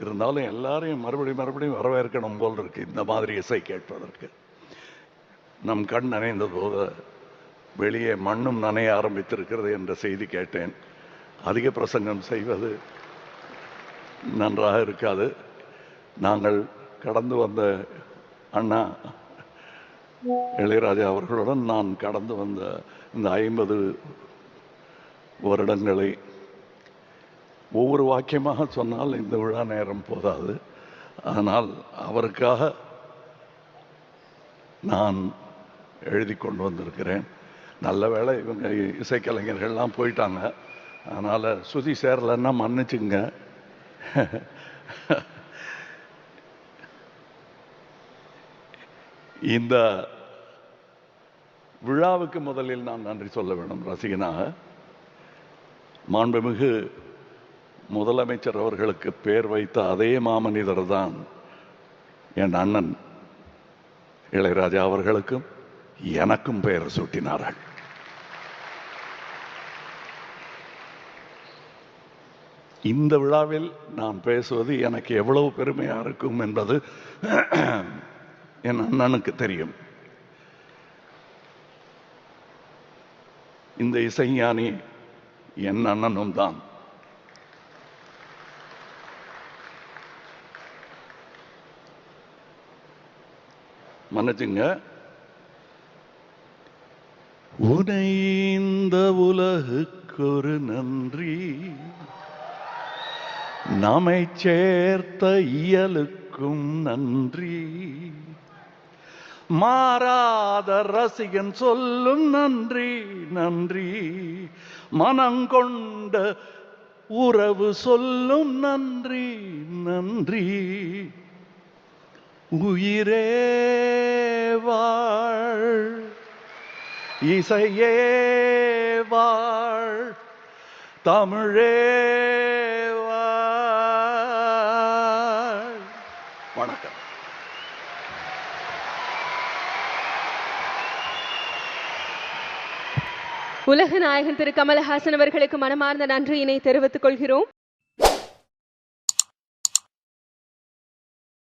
இருந்தாலும் எல்லாரையும் மறுபடியும் வரவேற்கணும் போல் இருக்கு இந்த மாதிரி இசை கேட்பதற்கு. நம் கண் நனைந்த போது வெளியே மண்ணும் நனைய ஆரம்பித்திருக்கிறது என்ற செய்தி கேட்டேன். அதிக பிரசங்கம் செய்வது நன்றாக இருக்காது. நாங்கள் கடந்து வந்த அண்ணா இளையராஜா அவர்களுடன் நான் கடந்து வந்த இந்த 50 வருடங்களை ஒவ்வொரு வாக்கியமாக சொன்னால் இந்த விழா நேரம் போதாது. ஆனால் அவருக்காக நான் எழுதி கொண்டு வந்திருக்கிறேன். நல்ல வேளை இவங்க இசைக்கலைஞர்கள்லாம் போயிட்டாங்க, அதனால் சுதி சேரலைன்னா மன்னிச்சுங்க. இந்த விழாவுக்கு முதலில் நான் நன்றி சொல்ல வேண்டும். ரசிகனாக மாண்புமிகு முதலமைச்சர் அவர்களுக்கு பேர் வைத்த அதே மாமனிதர் தான் என் அண்ணன் இளையராஜா அவர்களுக்கும் எனக்கும் பெயர் சூட்டினார்கள். இந்த விழாவில் நான் பேசுவது எனக்கு எவ்வளவு பெருமையா இருக்கும் என்பது என் அண்ணனுக்கு தெரியும். இந்த இசைஞானி என் அண்ணனும் தான். மன்னிச்சுங்க. உனை இந்த உலகுக்கு ஒரு நன்றி, நம்மை சேர்த்த இயலுக்கும் நன்றி, மாறாத ரசிகன் சொல்லும் நன்றி நன்றி, மனங்கொண்ட உறவு சொல்லும் நன்றி நன்றி, உயிரே வாழ், இசையே வாழ், தமிழே வாழ். வணக்கம். உலக நாயகன் திரு கமலஹாசன் அவர்களுக்கு மனமார்ந்த நன்றியினை தெரிவித்துக் கொள்கிறோம்.